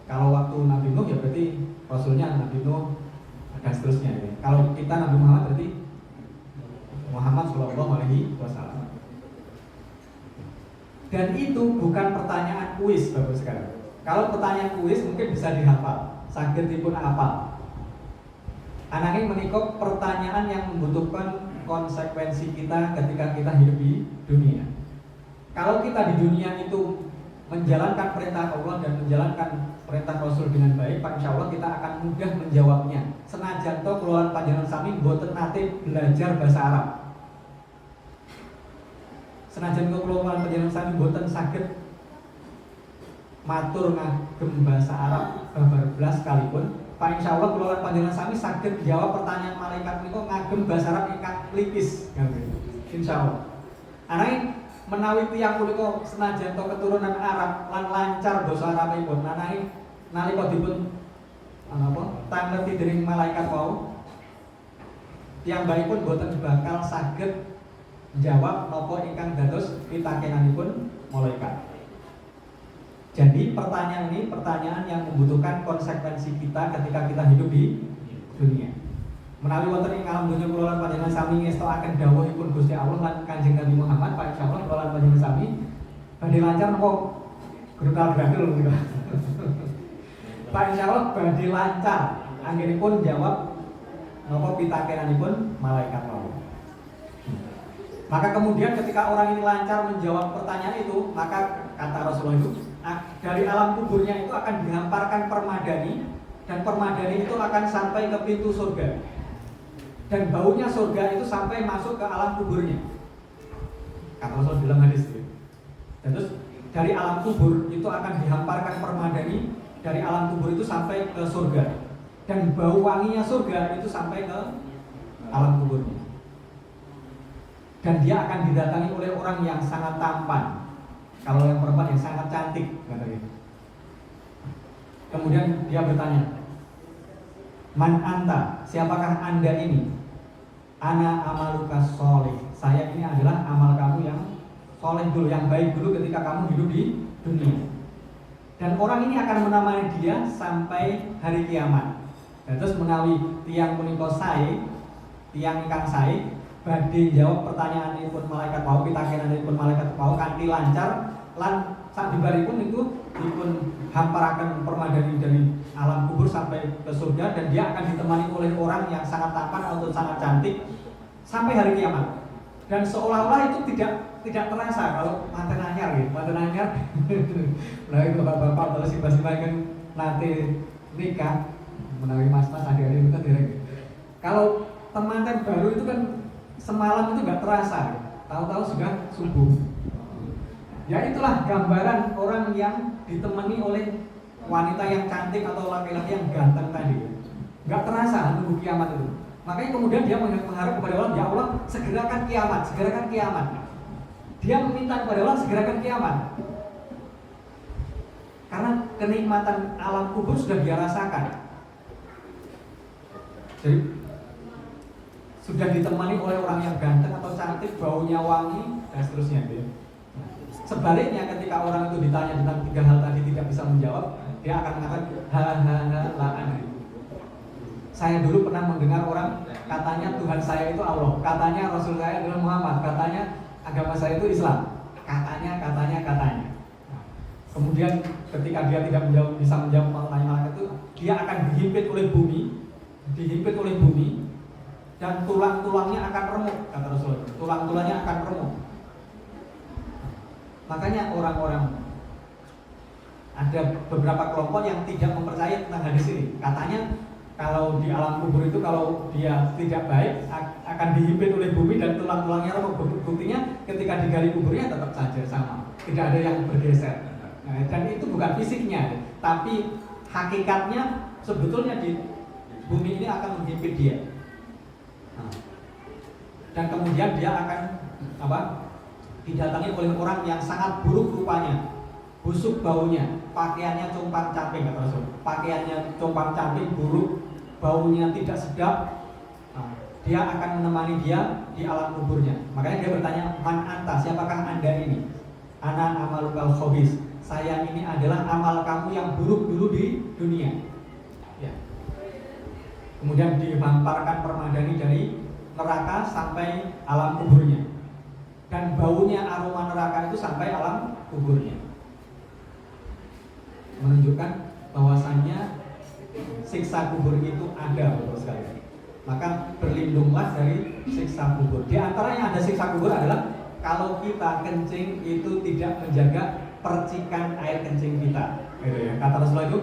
Kalau waktu Nabi Nuh ya berarti rasulnya Nabi Nuh, dan seterusnya ya. Kalau kita Nabi Muhammad berarti Muhammad sallallahu alaihi wasallam. Dan itu bukan pertanyaan kuis, Bapak sekalian. Kalau pertanyaan kuis mungkin bisa dihafal, sagedipun hafal. Ananging menika pertanyaan yang membutuhkan konsekuensi kita ketika kita hidup di dunia. Kalau kita di dunia itu menjalankan perintah Allah dan menjalankan perintah Rasul dengan baik, Pak, insya Allah kita akan mudah menjawabnya. Senajan to keluaran panjenengan sami boten nate belajar bahasa Arab. Senajan keluaran panjenengan sami boten saged matur ngagem bahasa Arab babar belas sekalipun, Pak, insya Allah keluaran panjenengan sami saged jawab pertanyaan malaikat niku ngagem bahasa Arab ingkang lipis, insya Allah. Ananging menawi tiyang punika senajan to keturunan Arab lan lancar basa Arabipun, ananging nalika dipun tangleti dening malaikat wau, tiyang baikipun boten bakal saged jawab napa ingkang dados pitakenanipun malaikat. Jadi pertanyaan ini pertanyaan yang membutuhkan konsekuensi kita ketika kita hidup di dunia. Menawi wonten ing alam dunya kula lan panjenengan sami ngestokaken dawuhipun Gusti Allah lan Kanjeng Nabi Muhammad, Pak, insyaallah kula lan panjenengan sami badhe lancar napa grudal-grudul niku. Pak, insyaallah badhe lancar anggenipun jawab napa pitakenanipun malaikat wau. Maka kemudian ketika orang ini lancar menjawab pertanyaan itu, maka kata Rasulullah itu dari alam kuburnya itu akan dihamparkan permadani, dan permadani itu akan sampai ke pintu surga, dan baunya surga itu sampai masuk ke alam kuburnya. Kata Rasulullah dalam hadis itu. Dan terus dari alam kubur itu akan dihamparkan permadani dari alam kubur itu sampai ke surga, dan bau wanginya surga itu sampai ke alam kuburnya. Dan dia akan didatangi oleh orang yang sangat tampan. Kalau yang perempuan yang sangat cantik, katanya. Kemudian dia bertanya, Man anta, siapakah anda ini? Ana amaluka sholih, saya ini adalah amal kamu yang soleh dulu, yang baik dulu ketika kamu hidup di dunia. Dan orang ini akan menemani dia sampai hari kiamat. Dan terus menawi tiang punika sae, tiang ingkang sae badhe jawab pertanyaanipun malaikat wau, pitakenanipun malaikat wau kanthi lancar lan sabibaripun itu dipun hamparaken permadani dari alam kubur sampai ke surga, dan dia akan ditemani oleh orang yang sangat tampan atau sangat cantik sampai hari kiamat. Dan seolah-olah itu tidak terasa kalau manten anyar gitu, manten anyar. Nah, itu bapak-bapak kalau simbah-simbah kan nate nikah menawi mas-mas adik-adik itu kan direk. Kalau temanten baru itu kan semalam itu nggak terasa, tahu-tahu sudah subuh. Ya itulah gambaran orang yang ditemani oleh wanita yang cantik atau laki-laki yang ganteng tadi. Nggak terasa menunggu kiamat itu. Makanya kemudian dia mengharap kepada Allah, ya Allah segerakan kiamat, segerakan kiamat. Dia meminta kepada Allah segerakan kiamat. Karena kenikmatan alam kubur sudah dia rasakan. Jadi sudah ditemani oleh orang yang ganteng atau cantik, baunya wangi, dan seterusnya. Sebaliknya ketika orang itu ditanya tentang 3 hal tadi tidak bisa menjawab, dia akan mengatakan la'an. Saya dulu pernah mendengar orang katanya Tuhan saya itu Allah, katanya Rasul saya adalah Muhammad, katanya agama saya itu Islam, katanya. Kemudian ketika dia tidak bisa menjawab pertanyaan itu, dia akan dihimpit oleh bumi, dan tulang-tulangnya akan remuk, kata Rasul. Tulang-tulangnya akan remuk. Makanya orang-orang Ada beberapa kelompok yang tidak mempercayai tentang hadis ini. Katanya kalau di alam kubur itu kalau dia tidak baik akan dihimpit oleh bumi dan tulang-tulangnya roboh. Buktinya ketika digali kuburnya tetap saja sama, tidak ada yang bergeser. Nah, dan itu bukan fisiknya, tapi hakikatnya sebetulnya di bumi ini akan menghimpit dia. Nah, dan kemudian dia akan didatangi oleh orang yang sangat buruk rupanya, busuk baunya, pakaiannya compang-camping, kata Rasul. Pakaiannya compang-camping, buruk, baunya tidak sedap. Nah, dia akan menemani dia di alam kuburnya. Makanya dia bertanya, "Man anta? Siapakah Anda ini?" "Ana amalukal khabis." Saya ini adalah amal kamu yang buruk dulu di dunia. Ya. Kemudian dihamparkan permadani dari neraka sampai alam kuburnya. Dan baunya aroma neraka itu sampai alam kuburnya. Menunjukkan bahwasannya siksa kubur itu ada, betul sekali. Maka berlindunglah dari siksa kubur. Di antara yang ada siksa kubur adalah kalau kita kencing itu tidak menjaga percikan air kencing kita. Gitu ya. Kata Rasulullah itu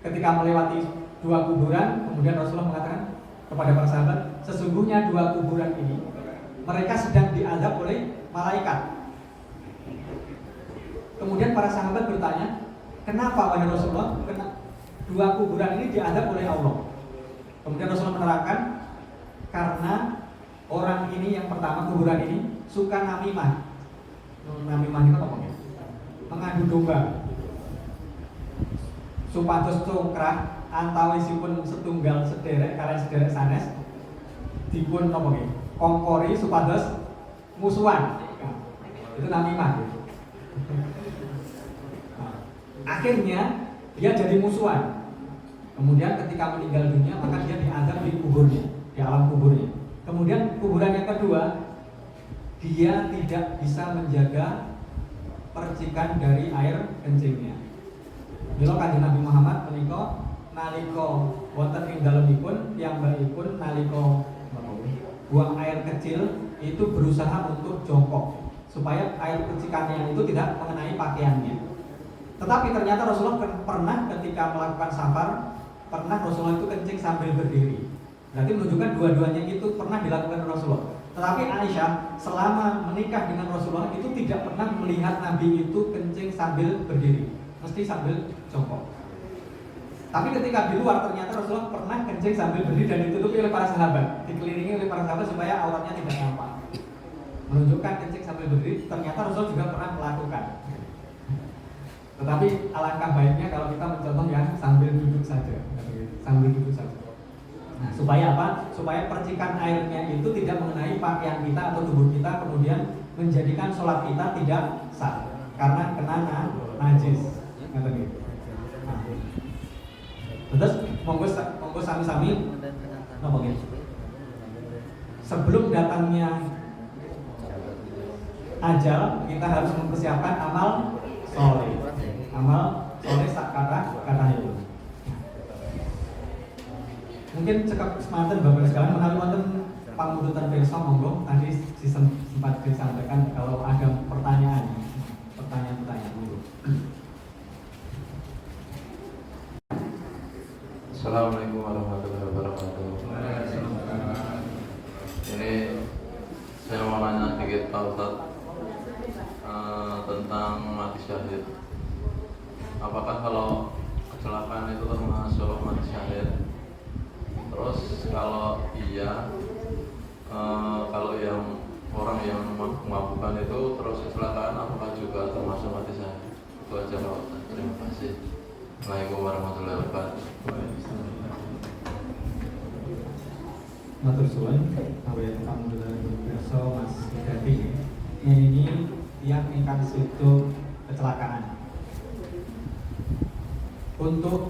ketika melewati dua kuburan, kemudian Rasulullah mengatakan kepada para sahabat, sesungguhnya dua kuburan ini mereka sedang diazab oleh malaikat. Kemudian para sahabat bertanya, kenapa wahai Rasulullah? Dua kuburan ini diazab oleh Allah. Kemudian Rasulullah menerangkan, karena orang ini yang pertama kuburan ini suka namimah. Namimah itu apa ya? Mengadu domba. Supados congkrah antawisipun setunggal sederek kalian sederek sanes dipun apa nggih? Kongkori supados musuhan. Itu namimah. Akhirnya dia jadi musuhan. Kemudian ketika meninggal dunia maka dia diazab di kuburnya, di alam kuburnya. Kemudian kuburan yang kedua, dia tidak bisa menjaga percikan dari air kencingnya. Mila Kanjeng Nabi Muhammad menika nalika wonten ing dalemipun piyambakipun nalika buang air kecil itu berusaha untuk jongkok supaya air percikannya itu tidak mengenai pakaiannya. Tetapi ternyata Rasulullah pernah ketika melakukan safar, pernah Rasulullah itu kencing sambil berdiri. Berarti menunjukkan dua-duanya itu pernah dilakukan Rasulullah. Tetapi Aisyah selama menikah dengan Rasulullah itu tidak pernah melihat Nabi itu kencing sambil berdiri, mesti sambil jongkok. Tapi ketika di luar ternyata Rasulullah pernah kencing sambil berdiri dan ditutupi oleh para sahabat, dikelilingi oleh para sahabat supaya auratnya tidak nampak. Menunjukkan kencing sambil berdiri ternyata Rasulullah juga pernah melakukan. Tetapi alangkah baiknya kalau kita mencontoh yang sambil duduk saja, sambil duduk saja. Nah, supaya apa? Supaya percikan airnya itu tidak mengenai pakaian kita atau tubuh kita, kemudian menjadikan sholat kita tidak sah karena kena najis. Nah, terus monggo sami-sami napa nggih? Sebelum datangnya ajal, kita harus mempersiapkan amal soleh. Amal soleh sak kata itu. Mungkin cekap semanten Bapak sekalian menawi wonten pangundutan pirsa monggo tadi sempat disampaikan kalau ada pertanyaan monggo. Assalamualaikum warahmatullahi wabarakatuh. Ini saya mau nanya sedikit Pak Ustadz tentang mati syahid. Apakah kalau kecelakaan itu termasuk mati syahid? Terus kalau iya, kalau yang orang yang memabukkan itu terus kecelakaan apakah juga termasuk mati syahid? Itu aja Pak Ustadz. Terima kasih. Assalamualaikum warahmatullahi wabarakatuh. Matur suwun, awet pangundutan pirsa Mas Gati. Ini yang ingkang situ kecelakaan. Untuk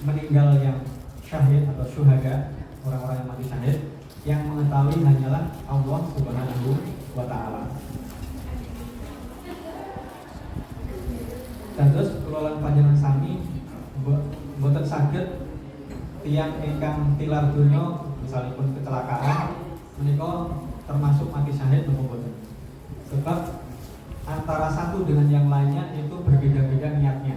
meninggal yang syahid atau syuhada, orang-orang yang mati syahid, yang mengetahui hanyalah Allah Subhanahu wa Ta'ala. Dan terus kelolaan panjenengan sami boten saged tiyang ingkang tilar donya misalipun kecelakaan menika termasuk mati syahid napa boten. Sebab antara satu dengan yang lainnya itu berbeda-beda niatnya.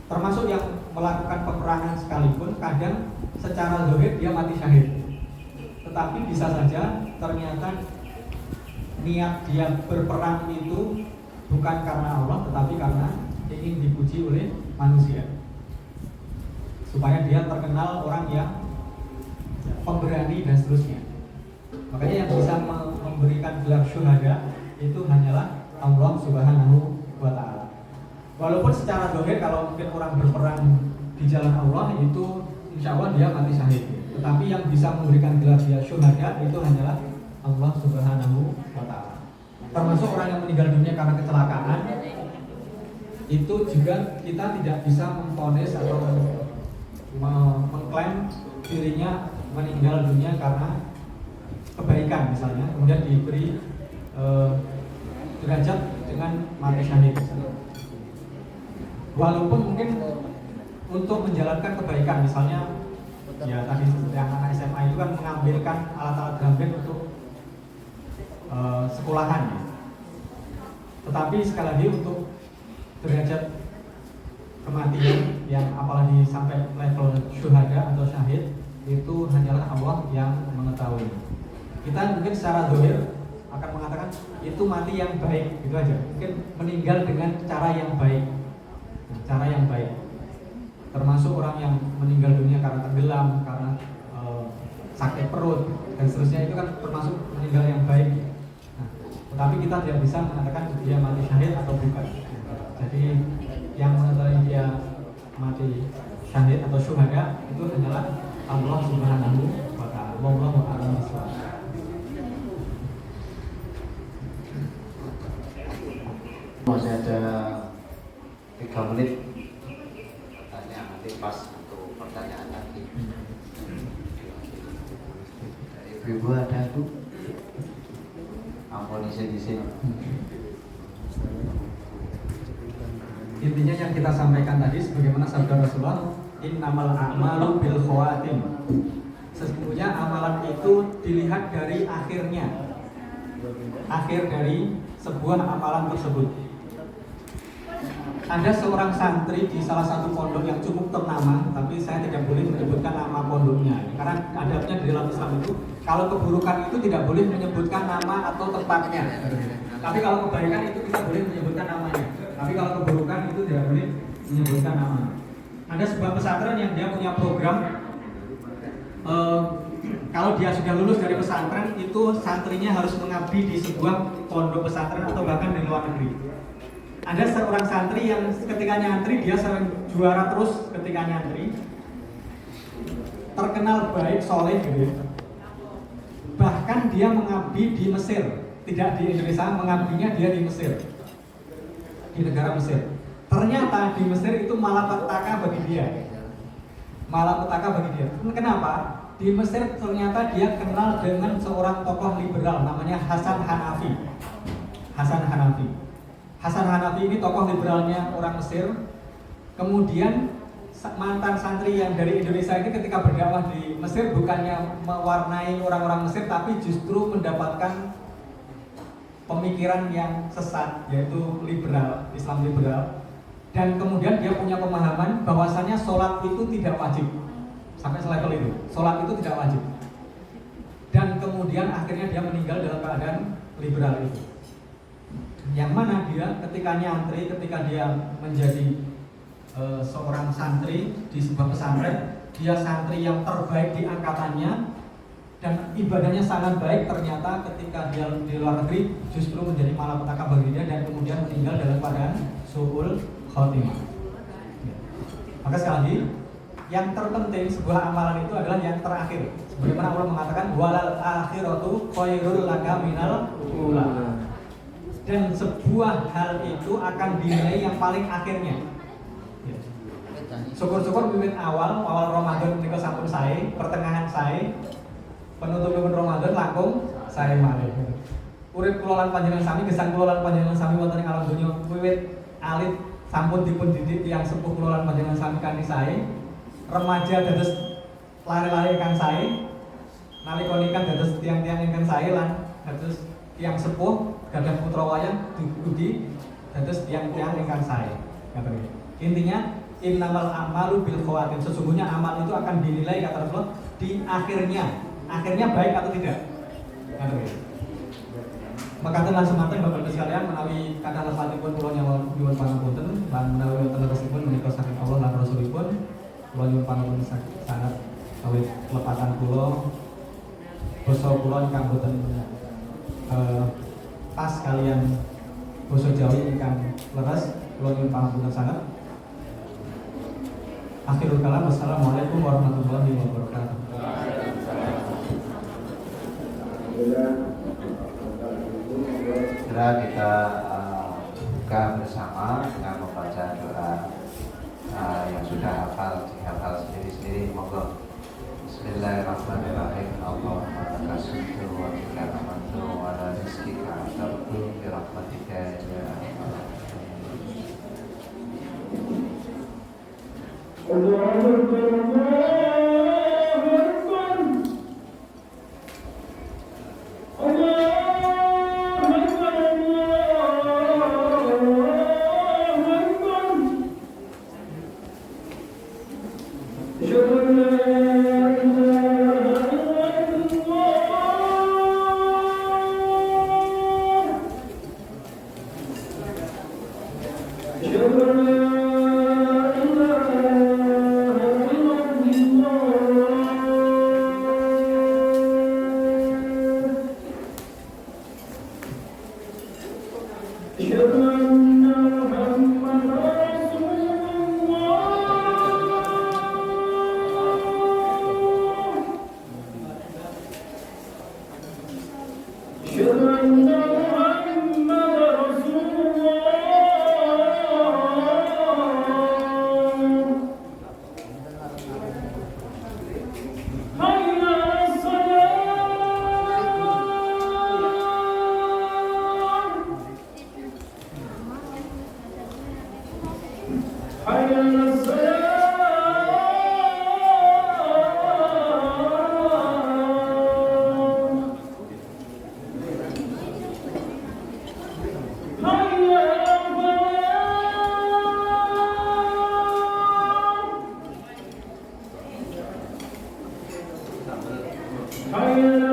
Termasuk yang melakukan peperangan sekalipun kadang secara zahir dia mati syahid, tetapi bisa saja ternyata niat dia berperang itu bukan karena Allah tetapi karena ingin dipuji oleh manusia, supaya dia terkenal orang yang pemberani dan seterusnya. Makanya yang bisa memberikan gelar syuhada itu hanyalah Allah Subhanahu wa Ta'ala. Walaupun secara zahir kalau mungkin orang berperang di jalan Allah itu insya Allah dia mati syahid, tetapi yang bisa memberikan gelar dia syuhada itu hanyalah Allah Subhanahu wa Ta'ala. Termasuk orang yang meninggal dunia karena kecelakaan, itu juga kita tidak bisa memvonis atau mengklaim dirinya meninggal dunia karena kebaikan misalnya, kemudian diberi derajat dengan mati syahid. Walaupun mungkin untuk menjalankan kebaikan, misalnya ya tadi yang anak SMA itu kan mengambilkan alat-alat gambir untuk sekolahan ya. Tetapi sekali lagi untuk derajat kematian yang apalagi sampai level syuhada atau syahid itu hanyalah Allah yang mengetahui. Kita mungkin secara zahir akan mengatakan itu mati yang baik, gitu aja. Mungkin meninggal dengan cara yang baik, cara yang baik. Termasuk orang yang meninggal dunia karena tenggelam, karena sakit perut dan seterusnya, itu kan termasuk meninggal yang baik. Nah, tetapi kita tidak bisa mengatakan dia mati syahid atau bukan. Jadi yang mengetahui dia mati syahid atau syuhada itu hanyalah Allah Subhanahu wa Ta'ala. Wallahu a'lam bishawab. Masih ada 3 menit tanya, nanti pas untuk pertanyaan lagi. Dari ibu ada Bu? Ampun di sini. Intinya yang kita sampaikan tadi sebagaimana sabda Rasulullah, innamal a'malu bil khawatim. Sesungguhnya amalan itu dilihat dari akhirnya, akhir dari sebuah amalan tersebut. Ada seorang santri di salah satu pondok yang cukup ternama, tapi saya tidak boleh menyebutkan nama pondoknya karena adabnya di dalam Islam itu kalau keburukan itu tidak boleh menyebutkan nama atau tempatnya. Tapi kalau kebaikan itu kita boleh menyebutkan namanya. Tapi kalau keburukan itu tidak boleh menyebutkan nama. Ada sebuah pesantren yang dia punya program, kalau dia sudah lulus dari pesantren itu santrinya harus mengabdi di sebuah pondok pesantren atau bahkan di luar negeri. Ada seorang santri yang ketika nyantri dia sering juara terus ketika nyantri, terkenal baik, soleh gitu. Bahkan dia mengabdi di Mesir, tidak di Indonesia, mengabdinya dia di Mesir, di negara Mesir. Ternyata di Mesir itu malapetaka bagi dia, malapetaka bagi dia. Kenapa? Di Mesir ternyata dia kenal dengan seorang tokoh liberal namanya Hasan Hanafi. Hasan Hanafi. Hasan Hanafi ini tokoh liberalnya orang Mesir. Kemudian mantan santri yang dari Indonesia ini ketika berdakwah di Mesir bukannya mewarnai orang-orang Mesir, tapi justru mendapatkan pemikiran yang sesat, yaitu liberal, Islam liberal. Dan kemudian dia punya pemahaman bahwasannya sholat itu tidak wajib. Sampai selevel itu, sholat itu tidak wajib. Dan kemudian akhirnya dia meninggal dalam keadaan liberal itu. Yang mana dia ketika nyantri, ketika dia menjadi seorang santri di sebuah pesantren, dia santri yang terbaik di angkatannya dan ibadahnya sangat baik. Ternyata ketika dia di luar negeri justru menjadi malapetaka bagi dia dan kemudian meninggal dalam keadaan su'ul khotimah. Maka sekali lagi, yang terpenting sebuah amalan itu adalah yang terakhir. Sebagaimana Allah mengatakan walal akhiratu khairul laka minal ula. Dan sebuah hal itu akan dinilai yang paling akhirnya. Syukur-syukur wiwit awal Ramadan menika sampun sae, pertengahan sae, penutupipun Ramadan langkung sae malih. Urip kula lan panjenengan sami, gesang kula lan panjenengan sami wonten ing alam donya wiwit alit sampun dipun didik tiyang sepuh kula lan panjenengan sami kanthi sae. Remaja dados lare-lare ingkang sae, nalika nikah dados tiyang-tiyang ingkang sae lan dados tiang sepuh gadah putra wayang dudi dados tiang-tiang ingkang sae. Ngaten nggih. Intinya innamal a'malu bil khawatim. Sesungguhnya amal itu akan dinilai kata Rasulullah di akhirnya. Akhirnya baik atau tidak. Ngaten nggih. Mekaten semanten Bapak Ibu sekalian menawi kathah lepatipun kula nyuwun pangapunten lan menawi wonten leresipun menika saking Allah lan Rasulipun kula nyuwun pangapunten sangat awit lepatan kula basa kula ingkang boten pas kalian basa Jawi ingkang leres kula nyuwun pangapunten sangat. Akhirul kalam, wassalamualaikum warahmatullahi wabarakatuh. Segera kita buka bersama dengan membaca doa yang sudah dihafal sendiri-sendiri. Monggo. Bismillahirrahmanirrahim. Allahumma lakasumtu wa bika amantu wa ala rizkika asabtu bi rahmatika ya arhamar rahimin. Hayya